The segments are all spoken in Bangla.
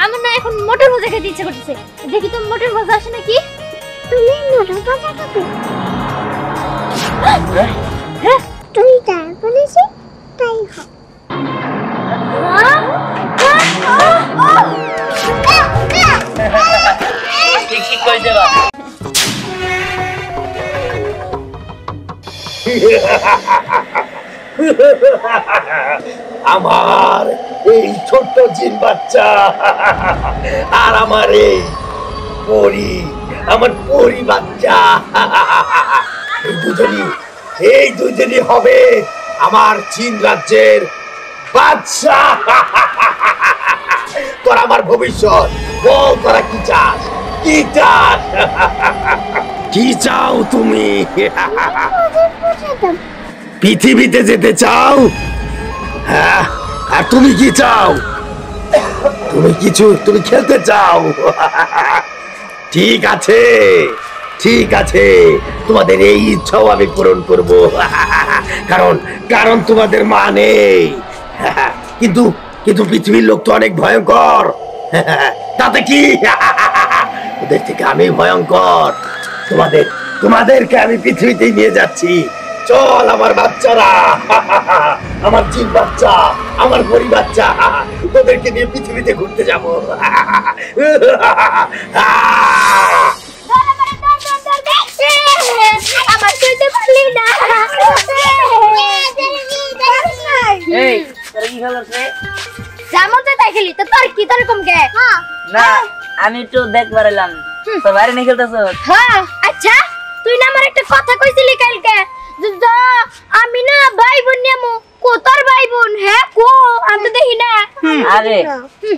আমার না এখন মোটর ভাজা খেতে ইচ্ছে করতেছে। দেখি তো মোটর ভাজা আসে নাকি। তুমি মোটর ভাজা খাবে? হ্যাঁ তুই যা বলেছিস তাই হবে। ঠিক কইছে বা। আমার এই ছোট্ট জিন বাচ্চা আর আমার এই পরি বাচ্চা এই দুজনই হবে আমার চীন রাজ্যের বাদশা। তোরা আমার ভবিষ্যৎ বল, তোরা কি চাস? কি চাও তুমি? পৃথিবীতে যেতে চাও? হ্যাঁ, আর তুমি কি চাও? তুমি খেলতে চাও? ঠিক আছে, তোমাদের এই ইচ্ছাও আমি পূরণ করব। কারণ তোমাদের মা নেই। কিন্তু পৃথিবীর লোক তো অনেক ভয়ঙ্কর। তাতে কি, ওদের থেকে আমি ভয়ঙ্কর। তোমাদেরকে আমি পৃথিবীতে নিয়ে যাচ্ছি। চল আমার বাচ্চারা, আমার জিন বাচ্চা, আমার পরি বাচ্চা, তোদেরকে নিয়ে পৃথিবীতে ঘুরতে যাব। আমার কইতে পারলি না। এই তোরা কি খেলাস রে? যেমন তাই খেলি তো, তোর কি তোর কম কে? না আমি একটু দেখবার এলাম। তোর বাইরে নিয়ে খেলতেছস? হ্যাঁ আচ্ছা, তুই না আমার একটা কথা কইছিলি কালকে, আমি না ভাই বোন নেমু। কো তোর ভাই বোন? হ্যাঁ কো, আমি তো দেখি না। আরে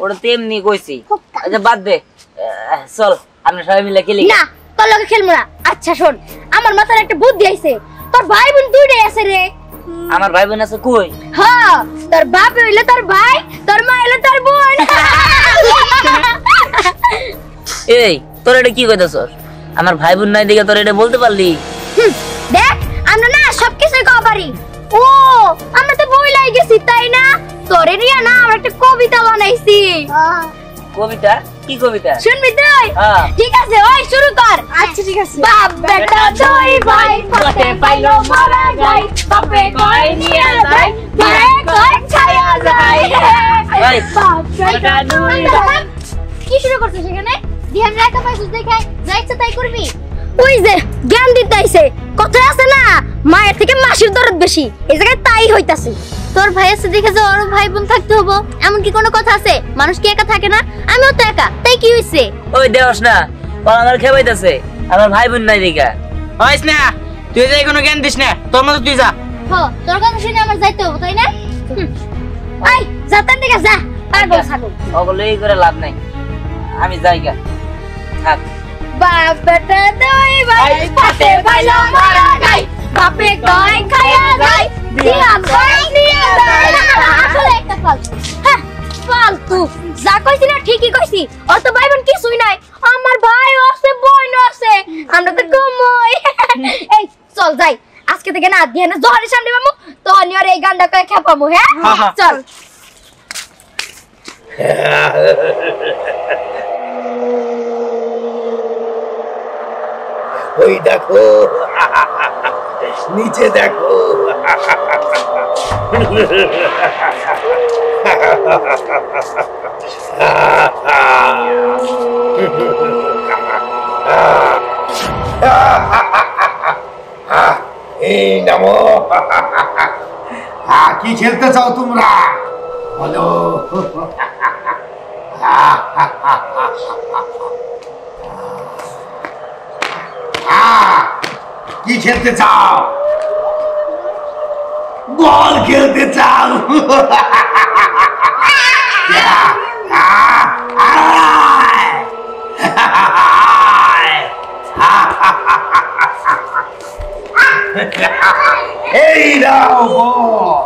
ওটা তেমনি কইছি। আচ্ছা বাদ দে, চল আমরা সবাই মিলে খেলি। না তোর লগে খেলবো না। আচ্ছা শোন, আমার মাথায় একটা বুদ্ধি আইছে। তোর ভাই বোন দুইটাই আছে রে। আমার ভাই বোন আছে কই? হ্যাঁ, তোর বাপ হইলো তোর ভাই, তোর মা হইলো তোর বোন। এই তোর এটা কি কইতাছস? আমার ভাই বোন নাই দেখে তোর এটা বলতে পারলি? দেখ আমরা না সবকিছুই কও পারি। ও আমরা তো বইলাই গেছি তাই না? তোরে রিয়া না আমরা একটা কবিতা বানাইছি। কবিতা? কি কবিতা? শুনবি তুই? ঠিক আছে, ওই শুরু কর। আচ্ছা ঠিক আছে। বাপ বেটা দুই ভাই, পথে পাইলো মারা যায়, বাপে কয় নিয়ে যায়, ভাই কয় ছায়া যায়। ভাই বাপ বেটা দুই ভাই। কি শুরু করছিস এখানে? ধ্যান রাখা পাইছিস দেখে যা ইচ্ছা তাই করবি? ওই যে জ্ঞান দিতে আইছে। কথা আছে না, মায়ের থেকে মাসির দরদ বেশি। এই জায়গায় তাই হইতাছে। তোর ভাই আছে দেখে যে ওর ভাই বোন থাকতে হবো এমন কি কোনো কথা আছে? মানুষ কি একা থাকে না? আমিও তো একা, তাই কি হইছে? ওই দেওস না, আমার খেপাইতাছে। আমার ভাই বোন নাই দেখা। হইস না, তুই যাই কোনো জ্ঞান দিস না। তোর মতো তুই যা। তোর কথা শুনে আমার যাইতে হবো তাই না? আই যাতান দিকে যা, পাগল ছাগল। ওগুলো এই করে লাভ নাই, আমি যাই গা। থাক। বাপ বেটা দুই ভাই, পথে পাইলো মারা যায়, বাপে কয় খায়া যায়, দিয়া কয় নিয়ে যায়। আসলে একটা ফালতু। হ্যাঁ ফালতু। যা কইছি না ঠিকই কইছি। অত ভাই বোন কিছুই নাই। আমার ভাইও আছে, বোনও আছে, আমরা তো কমই। এই চল যাই, আজকে থেকে না ধ্যানে জহরের সামনে পাবো তো অনিয়র এই গানটা কয়ে খেপামু। হ্যাঁ চল। ওই দেখো, নিচে দেখো। এই নামো। কি খেলতে চাও তোমরা? বলো। কি খেলতে চাও? বল খেলতে চাও? এই নাও বল,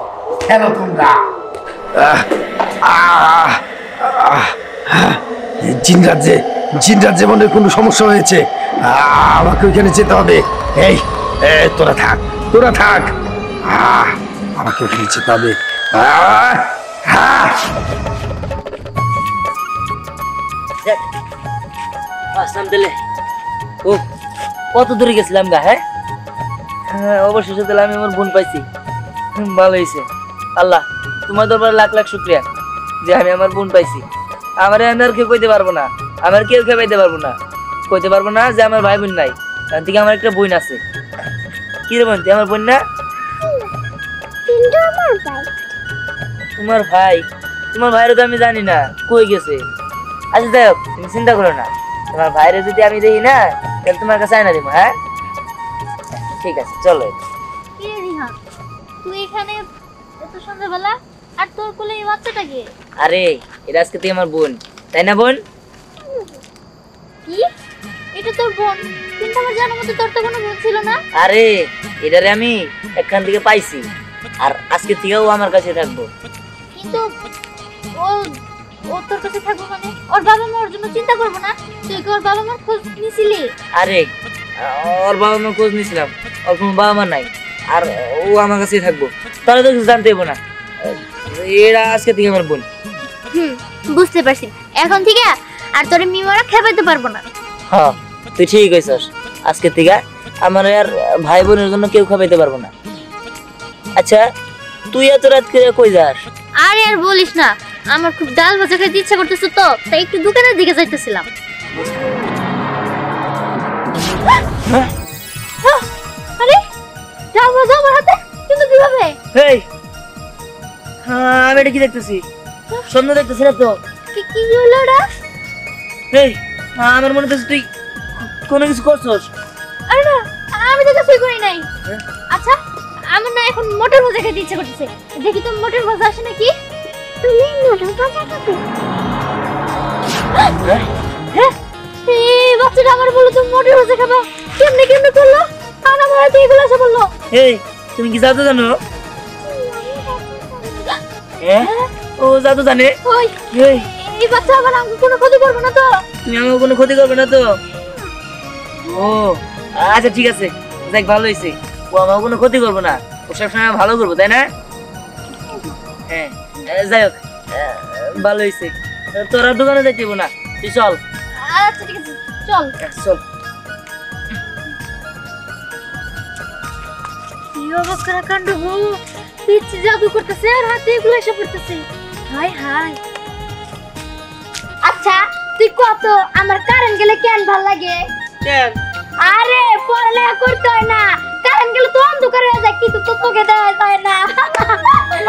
খেলো তোমরা। জিন রাজ্যে মনে কোনো সমস্যা হয়েছে, আমাকে ওইখানে যেতে হবে। এই তোরা থাক, আমাকে ওখানে যেতে হবে। দেখ আসলাম দিলে ও কত দূরে গেছিলাম গা। হ্যাঁ হ্যাঁ অবশেষে তাহলে আমি আমার বোন পাইছি। ভালো হয়েছে আল্লাহ, তোমার দরবারে লাখ লাখ শুক্রিয়া যে আমি আমার বোন পাইছি। আমার আর কেউ কইতে পারবো না, আমার কেউ খেপাইতে পারবো না, কইতে পারবো না যে আমার ভাই বোন নাই। তার থেকে আমার একটা বোন আছে। কি রে বোন, তুই আমার বোন না? তোমার ভাই? তোমার ভাইরে তো আমি জানি না কই গেছে। আচ্ছা যাই হোক, তুমি চিন্তা করো না, তোমার ভাইরে যদি আমি দেখি না তাহলে তোমার কাছে আয়না দিব। হ্যাঁ ঠিক আছে চলো। কি রে রিহান, তুই এখানে এত সন্ধ্যাবেলা আর তোর কোলে এই বাচ্চাটা কে? আরে এটা আজকে তুই আমার বোন, তাই না বোন? কি এটা তোর বোন? কিন্তু আমার জানার মতো তোর তো কোনো বোন ছিল না। আরে এটারে আমি এখান থেকে পাইছি, আর আজকে থেকেও আমার কাছে থাকবো। কিন্তু ও ও তোর কাছে থাকবো মানে ওর বাবা মার জন্য চিন্তা করবো না? তুই কি ওর বাবা মার খোঁজ নিছিলি? আরে ওর বাবা মার খোঁজ নিয়েছিলাম, ওর কোনো বাবা মা নাই, আর ও আমার কাছেই থাকবো। তাহলে তো কিছু জানতে হবো না, এরা আজকে থেকে আমার বোন। বুঝতে পারছি, এখন থেকে আর তোর মিমারা খেপাইতে পারবো না। হ্যাঁ তুই ঠিক কইছস, আজকে থেকে আমার আর ভাই বোনের জন্য কেউ খাওয়াইতে পারবো না। আচ্ছা তুই এত রাত করে কই যাস? আরে আর বলিস না, আমার খুব ডাল ভাজা খেতে ইচ্ছা করতেছে তো, তাই একটু দোকানের দিকে যাইতেছিলাম। আরে ডাল ভাজা আমার হাতে, কিন্তু কিভাবে? এই আমি এটা কি দেখতেছি? স্বপ্ন দেখতেছি না তো? কি কি হলো রে? এই আমার মনে হচ্ছে তুই কোনো কিছু করছস। আরে না, আমি তো কিছুই করি নাই। আচ্ছা আমার না এখন মটর ভাজা খেতে ইচ্ছা করতেছে, দেখি তো মটর ভাজা আসে নাকি। তুমি মটর ভাজা খাবে? হ্যাঁ এই বাচ্চাটা আমার বললো তো মটর ভাজা খাবে, কেমনে কেমনে করলো? আর আমার হাতে এগুলো এসে বললো। এই তুমি কি জাদু জানো? ও জাদু জানে? ওই এই এই বাচ্চা আবার আমাকে কোনো ক্ষতি করবে না তো? তুমি আমাকে কোনো ক্ষতি করবে না তো? ও আচ্ছা ঠিক আছে, দেখ ভালো হয়েছে, ও আমাকে কোনো ক্ষতি করবো না, ও সবসময় ভালো করবো, তাই না? হ্যাঁ যাই হোক ভালো হয়েছে। তোরা দোকানে যাইতে হইবো না, তুই চল। আচ্ছা ঠিক আছে চল। চল। কি অবস্থা কাণ্ড গো, পিচ্ছি জাদু করতেছে আর হাতে এগুলো এসে পড়তেছে। High high. আচ্ছা তুই কত আমার কারেন্ট গেলে কেন ভাল লাগে? কেন? আরে পড়ালেখা করতে হয় না, কারেন্ট গেলে তো অন্ধকার হয়ে যায়, কিন্তু তো তোকে দেওয়া যায় না।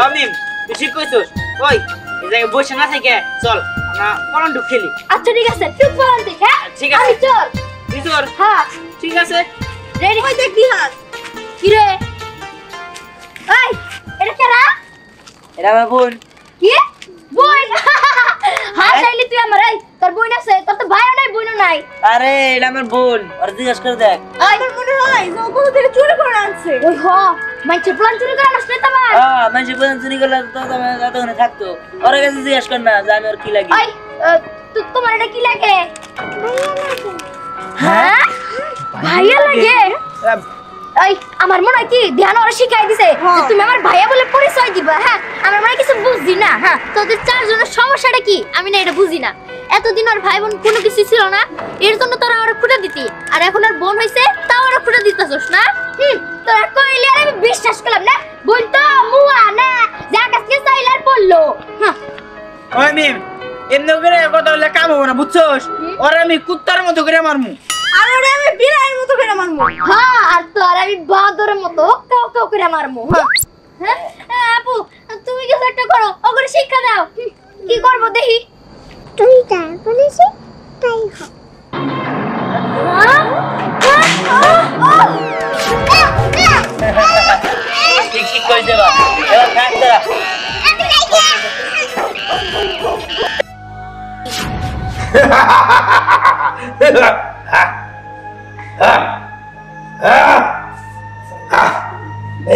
আমিম তুই ঠিক কইছস। ওই এই জায়গায় বসে না থেকে চল আমরা পরান্ডু খেলি। আচ্ছা ঠিক আছে, তুই পড়ান দেখ। হ্যাঁ ঠিক আছে। আমি চল। তুই চল। হ্যাঁ ঠিক আছে। রেডি। ওই দেখ বিহান। কি রে? এই এটা কেরা? এরা আমার বোন। কি বোন? হ্যাঁ চাইলি তুই আমার। এই তোর বোন আছে? তোর তো ভাইও নাই বোনও নাই। আরে এটা আমার বোন, ওর জিজ্ঞাসা করে দেখ। আমার মনে হয় যে ও কোথা থেকে চুরি করে আনছে। ওই হ মাইছে প্লান চুরি করে আনছ না তোমার? হ্যাঁ মানে বোন চুরি করলে তো তুমি যতক্ষণে থাকতো, ওর কাছে জিজ্ঞাসা কর না যে আমি ওর কি লাগে। এই তোমার এটা কি লাগে? হ্যাঁ ভাইয়া লাগে? এই আমার মনে হয় কি ধ্যান ওরা শিখাই দিছে যে তুমি আমার ভাইয়া বলে পরিচয় দিবা। হ্যাঁ আমার মনে কিছু বুঝছি না। হ্যাঁ তোদের চারজনের সমস্যাটা কি আমি না এটা বুঝি না। এতদিন আর ভাই বোন কোনো কিছু ছিল না, এর জন্য তোরা ওরা খুঁটা দিতি, আর এখন আর বোন হইছে তাও ওরা খুঁটা দিতেছস না। তোরা কইলে আর আমি বিশ্বাস করলাম না। বোন তো মুয়া না, যা কাছে চাইলে আর পড়লো। হ্যাঁ ওই মিম এমনি করে কথা বললে কাম হবে না, বুঝছস? ওর আমি কুত্তার মতো করে মারমু, আর ওরে আমি বিড়ালের মতো করে মারমু। হ্যাঁ আর তোর আমি বাঁদরের মতো কাউ কাউ করে মারমু। হ্যাঁ হ্যাঁ আপু তুমি কিছু একটা করো, ওগুলো শিক্ষা দাও। কি করবো দেখি? তুই যা বলেছি তাই হোক। ঠিক ঠিক করে দেবা। এবার থাক তোরা।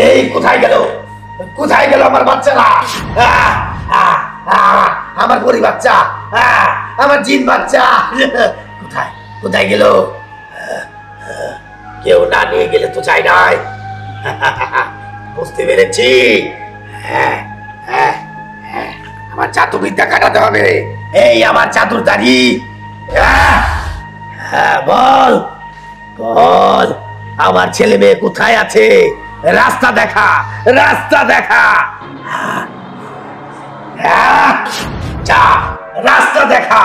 এই কোথায় গেল? কোথায় গেল আমার বাচ্চারা? আমার পরি বাচ্চা, আমার জিন বাচ্চা কোথায় কোথায় গেল? কেউ না নিয়ে গেলে তো চাই নাই। বুঝতে পেরেছি। আমার জাদুবিদ্যা কাটাতে হবে। এই আমার জাদুরদারি। হ্যাঁ বল বল, আমার ছেলে মেয়ে কোথায় আছে? রাস্তা দেখা, রাস্তা দেখা। যা, রাস্তা দেখা।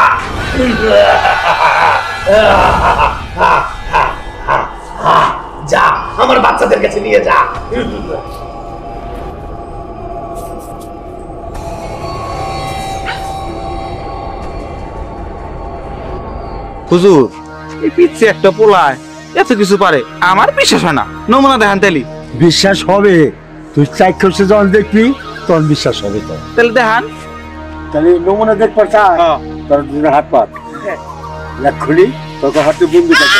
যা, আমার বাচ্চাদের কাছে নিয়ে যা। হুজুর, এই পিচ্ছে একটা পোলায় এত কিছু পারে, আমার বিশ্বাস হয় না। নমুনা দেখান তাইলি। বিশ্বাস হবে, তুই চাক্ষুষে যখন দেখবি তখন বিশ্বাস হবে। তো তাহলে দেখান। তাহলে নমুনা দেখতে চাস? তোর দুজনের হাত পাত এক খুলি, তোকে হাতে বন্ধু কাছে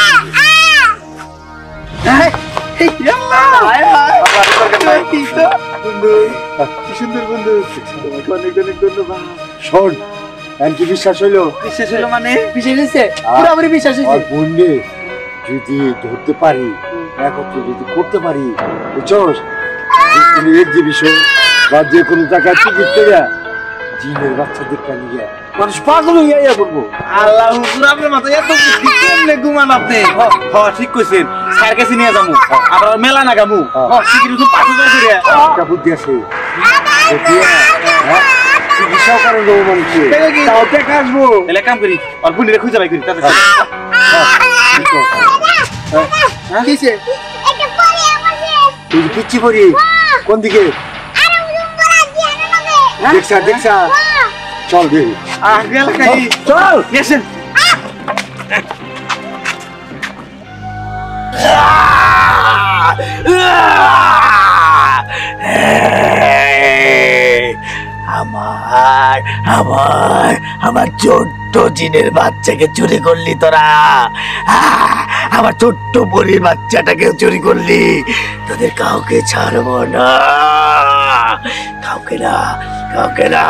সুন্দর বন্ধু, তোমাকে অনেক অনেক ধন্যবাদ। শোন, কি বিশ্বাস হইলো? বিশ্বাস হলো মানে? বিশ্বাস হয়েছে, পুরোপুরি বিশ্বাস হয়েছে। বন্ধে যদি ধরতে পারি, একত্র যদি করতে পারি, বুঝছস, যে বিষয় বা যে কোনো জায়গায় টিকিট করে জিনের বাচ্চাদের নিয়ে মানুষ পাগল হইয়া করবো। আল্লাহ হুজুর, আপনার মাথায় এত বুদ্ধি কেমনে ঘুমান আপনি? হ্যাঁ ঠিক কইছেন, স্যার কাছে নিয়ে যাবো, আবার মেলা না গামু। টিকিট তো 5000 করে। একটা বুদ্ধি আছে, চিকিৎসাও করে দেবো মানুষকে, তাও টাকা আসবো। তাহলে কাম করি, আর বুনিরে খুঁজে বাই করি তাতে। তুই পিচ্ছি পড়ি কোন দিকে? দেখছা দেখছা, চল দেখি। চল গেছেন। আমার আমার আমার ছোট্ট জিনের বাচ্চাকে চুরি করলি তোরা। আমার ছোট্ট পরীর বাচ্চাটাকে চুরি করলি। তোদের কাউকে ছাড়বো না, কাউকে না, কাউকে না।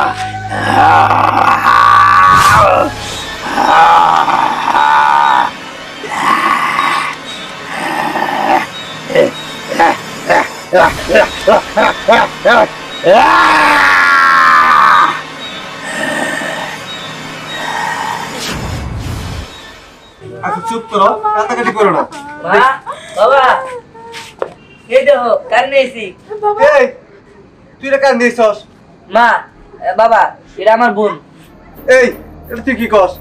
চুপ করো, কাটাকাটি করো না। মা, বাবা, এই দেখো কার নিয়েছি। এই তুই এটা কান দিছস? মা, বাবা, এটা আমার বোন। এই এটা তুই কি কস?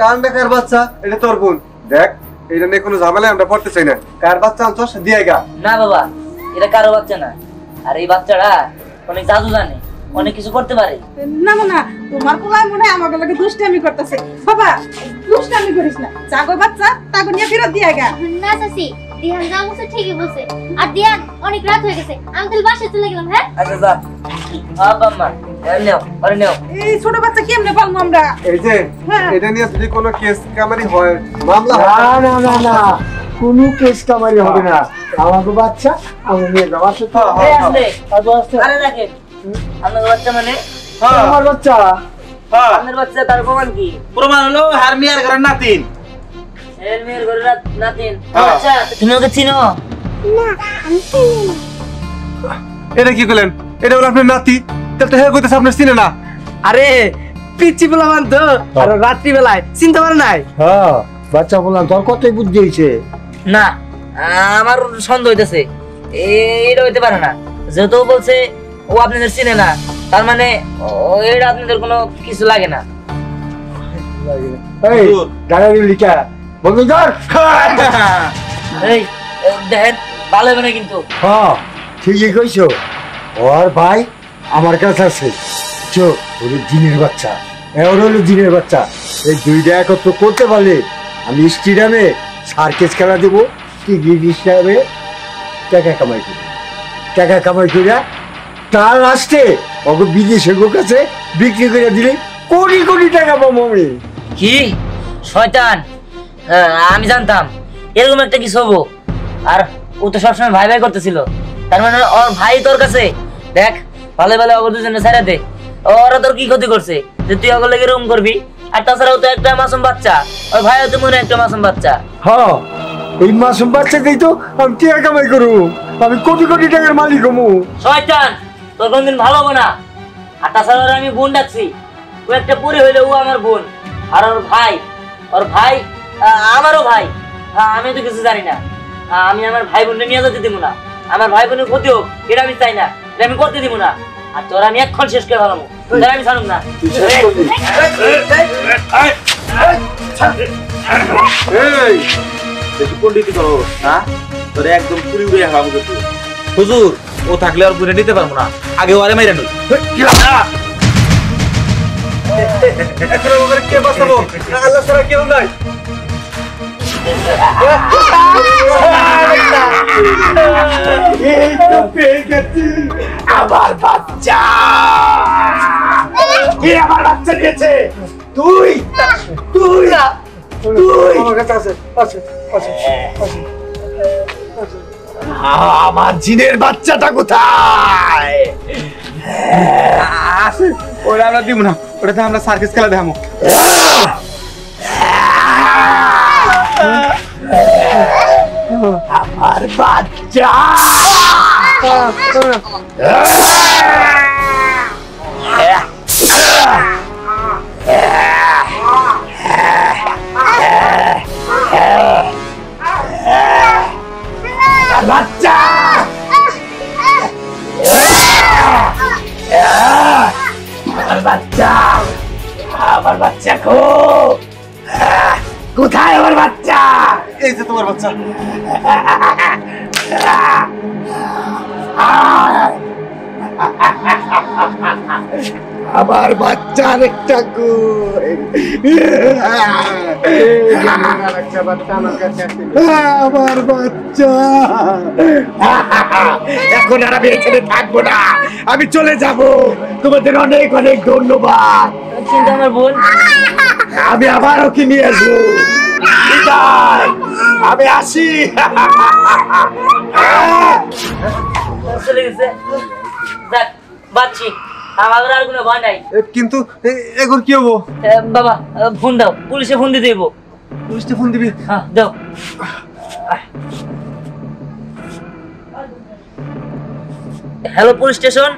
কান দেখার বাচ্চা, এটা তোর বোন। দেখ, এটা নিয়ে কোনো ঝামেলা আমরা পড়তে চাই না। কার বাচ্চা আনছস দিয়ে গা। না বাবা, এটা কারো বাচ্চা না। আর এই বাচ্চাটা অনেক জাদু জানে, অনেক কিছু করতে পারে। না না না, তোমার পোলায় মনে হয় আমাকে লাগে দুষ্টামি করতেছে। বাবা, দুষ্টামি করিস না, জাগো বাচ্চা তাকে নিয়ে ফেরত দিয়ে গা। না চাচি, দিহান যা বলছে ঠিকই বলছে। আর দিহান অনেক রাত হয়ে গেছে, আমি তাহলে বাসায় চলে গেলাম। হ্যাঁ আচ্ছা যা। আব্বা, নেও, আরে নেও। এই ছোট বাচ্চা কেমনে পালবো আমরা? এই যে হ্যাঁ। এটা নিয়ে যদি কোনো কেস কামারি হয়, মামলা না হয়। না না না, কোনো কেস কামারি হবে না। আমাকে বাচ্চা আমি নিয়ে যাবো। আসো তো। এই আসলে, আসো। আরে রাখেন। আপনার বাচ্চা মানে? হ্যাঁ, আমার বাচ্চা। হ্যাঁ। আপনার বাচ্চা, তার প্রমাণ কি? প্রমাণ হলো হারমিয়ার ঘরের নাতিন। এর মেয়ের ঘরে নাতিন। হ্যাঁ। আচ্ছা, তুমি ওকে চিনো? এটা কি করলেন? এটা হলো আপনার নাতি। তাহলে তো হ্যাঁ কইতেছে আপনার চিনে না। আরে পিচ্ছি পোলামান তো, আর রাত্রি বেলায় চিনতে পারে নাই। হ্যাঁ, বাচ্চা বললাম তোর কতই বুদ্ধি হয়েছে। না, আমার সন্দেহ হইতেছে এটা হইতে পারে না। যেহেতু ও বলছে ও আপনাদের চিনে না, তার মানে এটা আপনাদের কোনো কিছু লাগে না। এই গাড়ি লিখা বন্ধু ধর। এই দেখেন, ভালো হবে না কিন্তু। হ্যাঁ ঠিকই কইছো, ওর ভাই আমার কাছে আছে। চো, ওর জিনের বাচ্চা, ওর হলো জিনের বাচ্চা। এই দুইটা একত্র করতে পারলে আমি স্টেডিয়ামে সার্কেস খেলা দেবো, টিকিট হিসাবে টাকা কামাই করি। টাকা কামাই করিয়া তার লাস্টে ওকে বিদেশের কাছে বিক্রি করে দিলে কোটি কোটি টাকা পাবো আমি। কি শয়তান! আমি জানতাম এরকম একটা কিছু হবো। আর ও তো সবসময় ভাই ভাই করতেছিল, তার মানে ওর ভাই তোর কাছে। দেখ, ভালো ভালো অগর দুজনে ছেড়ে দে। ওরা তোর কি ক্ষতি করছে যে তুই অগর লেগে রুম করবি? আর তাছাড়াও তো একটা মাসুম বাচ্চা, ওর ভাইও তো মনে হয় একটা মাসুম বাচ্চা। হ্যাঁ, এই মাসুম বাচ্চাকেই তো আমি টাকা কামাই করবো, আমি কোটি কোটি টাকার মালিক হবো। শয়তান, তোর কোনদিন ভালো হবো না। আর তাছাড়া ওরা আমি বোন ডাকছি, ও একটা পরি হইলে ও আমার বোন, আর ওর ভাই আমারও ভাই। আমি তো কিছু জানি না। আমি আমার ভাই বোনকে নিয়ে যেতে দিব না। আমার ভাই বোনের ক্ষতি হোক এটা আমি চাই না, এটা আমি করতে দিব না। আর তোরা আমি এখন শেষ করে ফেলাম, তোরা আমি ছাড়ুম না। পন্ডিতি করো না, তোরে একদম পুরি উড়ে হারাম করতে। হুজুর ও থাকলে আর বুঝে নিতে পারবো না, আগে ওরে মাইরা নই। কে বাঁচাবো? আল্লাহ ছাড়া কেউ নাই। এই তো পেয়ে গেছি আমার বাচ্চা। কে আমার বাচ্চা দিয়েছে? তুই তুই তুই আমার কাছে আছে আছে আছে আছে। আমার জিনের বাচ্চাটা কোথায়? আছে ওরা আমরা দিব না, ওটাতে আমরা সার্কাস খেলা দেখাবো। আমার বাচ্চা বাচ্চা আমার বাচ্চা কোথায়? আমার বাচ্চা এই যে তোমার বাচ্চা। আমার বাচ্চার একটা কই? আমার বাচ্চা। এখন আর আমি এখানে থাকবো না, আমি চলে যাব। তোমাদের অনেক অনেক ধন্যবাদ। কিন্তু আমার বোন, আমি আবারও কি নিয়ে আসবো। বিদায়, আমি আসি। চলে গেছে। যাক বাঁচছি, আমাদের আর কোনো ভয় নাই। কিন্তু এখন কি হবো? বাবা ফোন দাও, পুলিশে ফোন দিতে দেবো। পুলিশে ফোন দিবি? হ্যাঁ দাও। Hello police station.